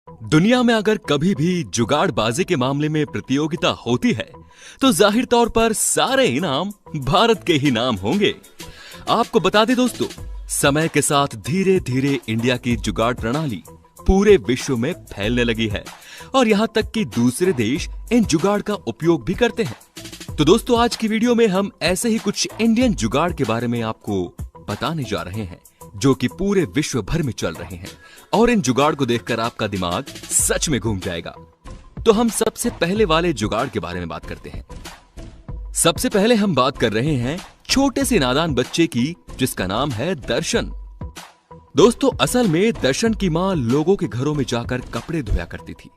दुनिया में अगर कभी भी जुगाड़बाजी के मामले में प्रतियोगिता होती है तो जाहिर तौर पर सारे इनाम भारत के ही नाम होंगे। आपको बता दें दोस्तों, समय के साथ धीरे धीरे इंडिया की जुगाड़ प्रणाली पूरे विश्व में फैलने लगी है और यहाँ तक कि दूसरे देश इन जुगाड़ का उपयोग भी करते हैं। तो दोस्तों, आज की वीडियो में हम ऐसे ही कुछ इंडियन जुगाड़ के बारे में आपको बताने जा रहे हैं जो कि पूरे विश्व भर में चल रहे हैं और इन जुगाड़ को देखकर आपका दिमाग सच में घूम जाएगा। तो हम सबसे पहले वाले जुगाड़ के बारे में बात करते हैं। सबसे पहले हम बात कर रहे हैं छोटे से नादान बच्चे की, जिसका नाम है दर्शन। दोस्तों, असल में दर्शन की मां लोगों के घरों में जाकर कपड़े धोया करती थी।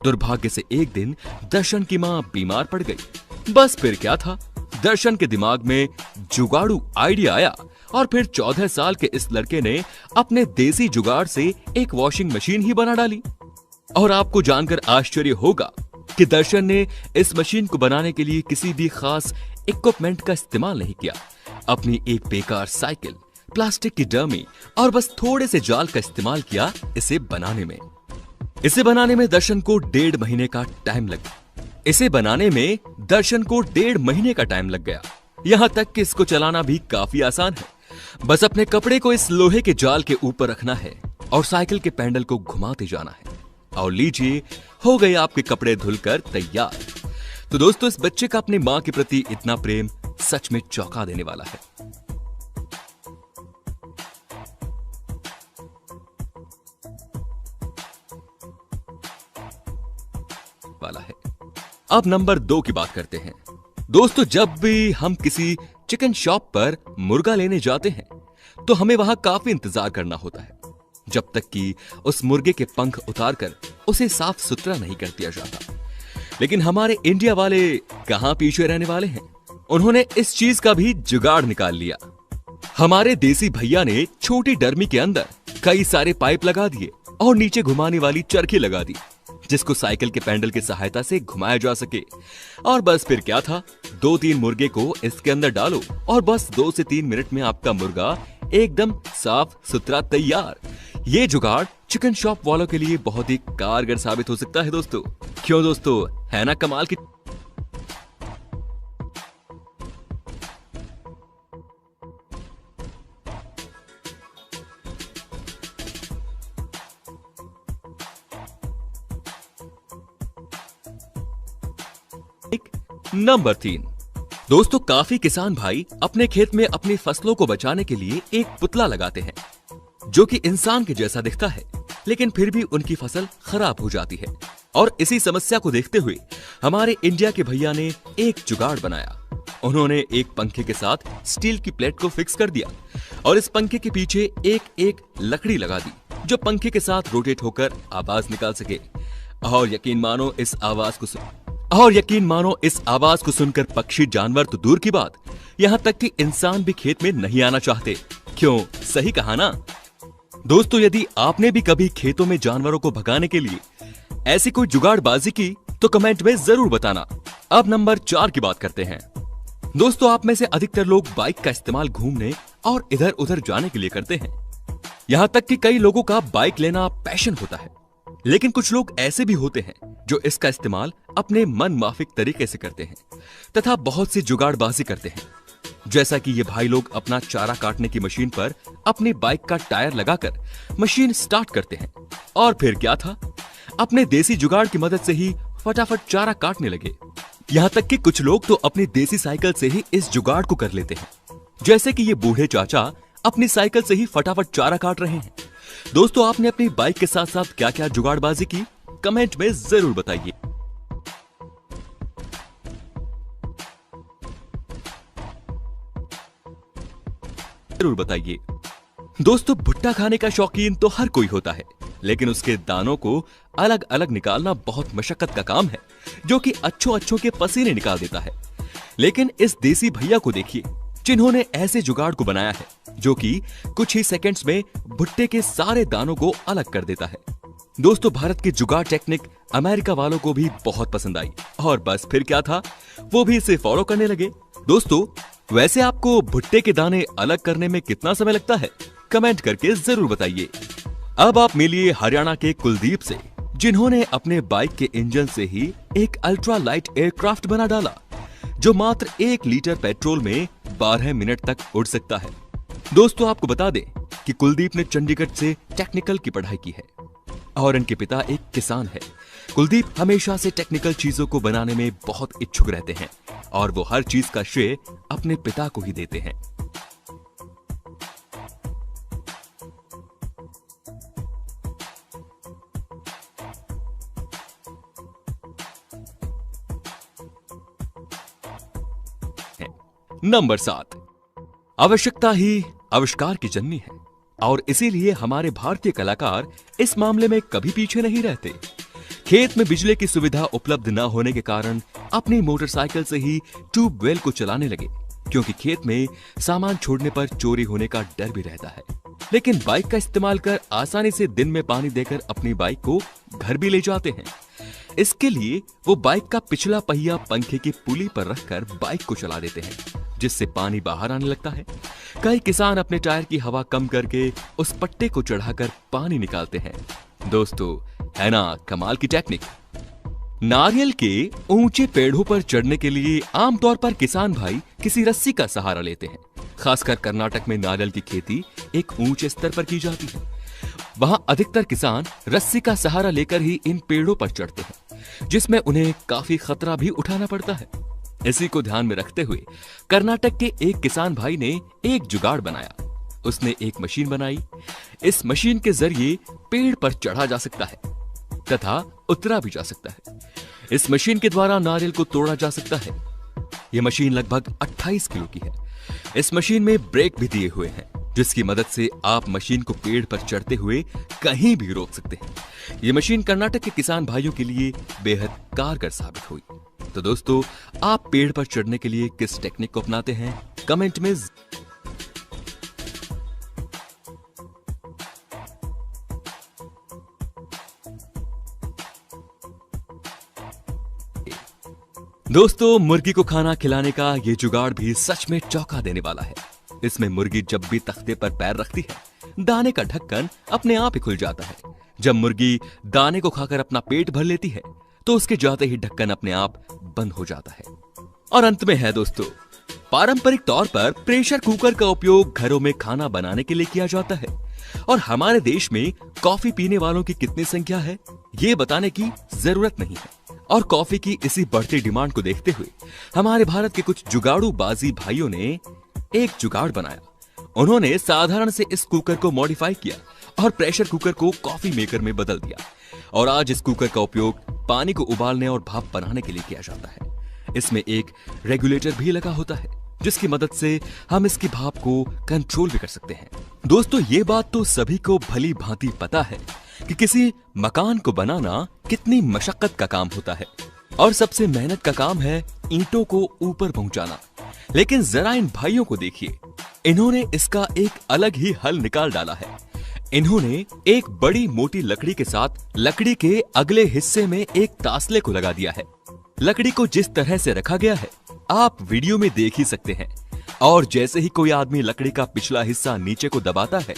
दुर्भाग्य से एक दिन दर्शन की मां बीमार पड़ गई। बस फिर क्या था, दर्शन के दिमाग में जुगाड़ू आइडिया आया और फिर 14 साल के इस लड़के ने अपने देसी जुगाड़ से एक वॉशिंग मशीन ही बना डाली। और आपको जानकर आश्चर्य होगा कि दर्शन ने इस मशीन को बनाने के लिए किसी भी खास इक्विपमेंट का इस्तेमाल नहीं किया। अपनी एक बेकार साइकिल, प्लास्टिक की डमी और बस थोड़े से जाल का इस्तेमाल किया इसे बनाने में। इसे बनाने में दर्शन को 1.5 महीने का टाइम लग गया। यहाँ तक कि इसको चलाना भी काफी आसान है। बस अपने कपड़े को इस लोहे के जाल के ऊपर रखना है और साइकिल के पैडल को घुमाते जाना है और लीजिए, हो गए आपके कपड़े धुलकर तैयार। तो दोस्तों, इस बच्चे का अपनी मां के प्रति इतना प्रेम सच में चौंका देने वाला है। अब नंबर 2 की बात करते हैं। दोस्तों, जब भी हम किसी चिकन शॉप पर मुर्गा लेने जाते हैं तो हमें वहां काफी इंतजार करना होता है जब तक कि उस मुर्गे के पंख उतारकर उसे साफ सुथरा नहीं कर दिया जाता। लेकिन हमारे इंडिया वाले कहां पीछे रहने वाले हैं। उन्होंने इस चीज का भी जुगाड़ निकाल लिया। हमारे देसी भैया ने छोटी डर्मी के अंदर कई सारे पाइप लगा दिए और नीचे घुमाने वाली चरखी लगा दी जिसको साइकिल के पैडल की सहायता से घुमाया जा सके। और बस फिर क्या था, 2-3 मुर्गे को इसके अंदर डालो और बस 2 से 3 मिनट में आपका मुर्गा एकदम साफ सुथरा तैयार। ये जुगाड़ चिकन शॉप वालों के लिए बहुत ही कारगर साबित हो सकता है दोस्तों। क्यों दोस्तों, है ना कमाल की। नंबर 3। दोस्तों, काफी किसान भाई अपने खेत में अपनी फसलों को बचाने के लिए एक पुतला लगाते हैं जो कि इंसान के जैसा दिखता है, लेकिन फिर भी उनकी फसल खराब हो जाती है। और इसी समस्या को देखते हुए हमारे इंडिया के भैया ने एक जुगाड़ बनाया। उन्होंने एक पंखे के साथ स्टील की प्लेट को फिक्स कर दिया और इस पंखे के पीछे एक लकड़ी लगा दी जो पंखे के साथ रोटेट होकर आवाज निकाल सके। और यकीन मानो इस आवाज को सुनकर पक्षी जानवर तो दूर की बात, यहाँ तक कि इंसान भी खेत में नहीं आना चाहते। क्यों, सही कहा ना। दोस्तों, यदि आपने भी कभी खेतों में जानवरों को भगाने के लिए ऐसी कोई जुगाड़बाजी की तो कमेंट में जरूर बताना। अब नंबर 4 की बात करते हैं। दोस्तों, आप में से अधिकतर लोग बाइक का इस्तेमाल घूमने और इधर उधर जाने के लिए करते हैं। यहाँ तक कि कई लोगों का बाइक लेना पैशन होता है, लेकिन कुछ लोग ऐसे भी होते हैं जो इसका इस्तेमाल अपने मन माफिक तरीके से करते हैं तथा बहुत सी जुगाड़बाजी करते हैं। जैसा कि ये भाई लोग अपना चारा काटने की मशीन पर अपनी बाइक का टायर लगाकर मशीन स्टार्ट करते हैं और फिर क्या था, अपने देसी जुगाड़ की मदद से ही फटाफट चारा काटने लगे। यहाँ तक कि कुछ लोग तो अपनी देसी साइकिल से ही इस जुगाड़ को कर लेते हैं, जैसे कि ये बूढ़े चाचा अपनी साइकिल से ही फटाफट चारा काट रहे हैं। दोस्तों, आपने अपनी बाइक के साथ साथ क्या क्या जुगाड़बाजी की, कमेंट में जरूर बताइए। दोस्तों, भुट्टा खाने का शौकीन तो हर कोई होता है, लेकिन उसके दानों को अलग अलग निकालना बहुत मशक्कत का काम है जो कि अच्छों के पसीने निकाल देता है। लेकिन इस देसी भैया को देखिए जिन्होंने ऐसे जुगाड़ को बनाया है जो कि कुछ ही सेकंड्स में भुट्टे के सारे दानों को अलग कर देता है। दोस्तों, भारत की जुगाड़ टेक्निक अमेरिका वालों को भी बहुत पसंद आई और बस फिर क्या था, वो भी इसे फॉलो करने लगे। दोस्तों, वैसे आपको भुट्टे के दाने अलग करने में कितना समय लगता है, कमेंट करके जरूर बताइए। अब आप मिलिए हरियाणा के कुलदीप से जिन्होंने अपने बाइक के इंजन से ही एक अल्ट्रा लाइट एयरक्राफ्ट बना डाला जो मात्र 1 लीटर पेट्रोल में 12 मिनट तक उड़ सकता है। दोस्तों आपको बता दें कि कुलदीप ने चंडीगढ़ से टेक्निकल की पढ़ाई की है और इनके पिता एक किसान है। कुलदीप हमेशा से टेक्निकल चीजों को बनाने में बहुत इच्छुक रहते हैं और वो हर चीज का श्रेय अपने पिता को ही देते हैं। नंबर 7, आवश्यकता ही आविष्कार की जननी है और इसीलिए हमारे भारतीय कलाकार इस मामले में कभी पीछे नहीं रहते। खेत में बिजली की सुविधा उपलब्ध न होने के कारण अपनी मोटरसाइकिल से ही ट्यूबवेल को चलाने लगे, क्योंकि खेत में सामान छोड़ने पर चोरी होने का डर भी रहता है। लेकिन बाइक का इस्तेमाल कर आसानी से दिन में पानी देकर अपनी बाइक को घर भी ले जाते हैं। इसके लिए वो बाइक का पिछला पहिया पंखे की पुली पर रखकर बाइक को चला देते हैं, जिससे पानी बाहर आने लगता है। कई किसान अपने टायर की हवा कम करके उस पट्टे को चढ़ाकर पानी निकालते हैं। दोस्तों, है ना कमाल की टेक्निक। नारियल के ऊंचे पेड़ों पर चढ़ने के लिए आमतौर पर किसान भाई किसी रस्सी का सहारा लेते हैं। खासकर कर्नाटक में नारियल की खेती एक ऊंचे स्तर पर की जाती है। वहां अधिकतर किसान रस्सी का सहारा लेकर ही इन पेड़ों पर चढ़ते हैं, जिसमें उन्हें काफी खतरा भी उठाना पड़ता है। इसी को ध्यान में रखते हुए कर्नाटक के एक किसान भाई ने एक जुगाड़ बनाया। उसने एक मशीन बनाई। इस मशीन के जरिए पेड़ पर चढ़ा जा सकता है तथा उतरा भी जा सकता है। इस मशीन के द्वारा नारियल को तोड़ा जा सकता है। यह मशीन लगभग 28 किलो की है। इस मशीन में ब्रेक भी दिए हुए हैं, जिसकी मदद से आप मशीन को पेड़ पर चढ़ते हुए कहीं भी रोक सकते हैं। यह मशीन कर्नाटक के किसान भाइयों के लिए बेहद कारगर साबित हुई। तो दोस्तों, आप पेड़ पर चढ़ने के लिए किस टेक्निक को अपनाते हैं, कमेंट में दोस्तों, मुर्गी को खाना खिलाने का ये जुगाड़ भी सच में चौंका देने वाला है। इसमें मुर्गी जब भी तख्ते पर पैर रखती है, दाने का ढक्कन अपने आप ही खुल जाता है। जब मुर्गी दाने को खाकर अपना पेट भर लेती है, तो उसके जाते ही ढक्कन अपने आप बंद हो जाता है। और अंत में है दोस्तों, पारंपरिक तौर पर प्रेशर कुकर का उपयोग घरों में खाना बनाने के लिए किया जाता है। और हमारे देश में कॉफी पीने वालों की कितनी संख्या है, ये बताने की जरूरत नहीं है। और कॉफी की इसी बढ़ती डिमांड को देखते हुए हमारे भारत के कुछ जुगाड़ू बाजी भाइयों ने एक जुगाड़ बनाया। उन्होंने साधारण से इस कुकर को मॉडिफाई किया और प्रेशर कुकर को कॉफी मेकर में बदल दिया। और आज इस कुकर का उपयोग पानी को उबालने और भाप बनाने के लिए किया जाता है। इसमें एक रेगुलेटर भी लगा होता है, जिसकी मदद से हम इसकी भाप को कंट्रोल भी कर सकते हैं। दोस्तों, ये बात तो सभी को भली भांति पता है कि किसी मकान को बनाना कितनी मशक्कत का काम होता है और सबसे मेहनत का काम है ईंटों को ऊपर पहुंचाना। लेकिन जरा इन भाइयों को देखिए, इन्होंने इसका एक अलग ही हल निकाल डाला है। इन्होंने एक बड़ी मोटी लकड़ी के साथ लकड़ी के अगले हिस्से में एक तासले को लगा दिया है। लकड़ी को जिस तरह से रखा गया है आप वीडियो में देख ही सकते हैं। और जैसे ही कोई आदमी लकड़ी का पिछला हिस्सा नीचे को दबाता है,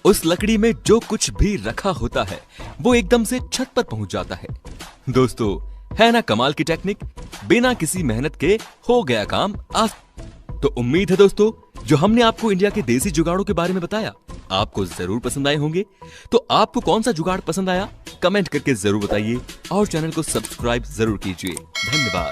उस लकड़ी में जो कुछ भी रखा होता है वो एकदम से छत पर पहुंच जाता है। दोस्तों, है ना कमाल की टेक्निक। बिना किसी मेहनत के हो गया काम आज। तो उम्मीद है दोस्तों, जो हमने आपको इंडिया के देसी जुगाड़ों के बारे में बताया आपको जरूर पसंद आए होंगे। तो आपको कौन सा जुगाड़ पसंद आया, कमेंट करके जरूर बताइए और चैनल को सब्सक्राइब जरूर कीजिए। धन्यवाद।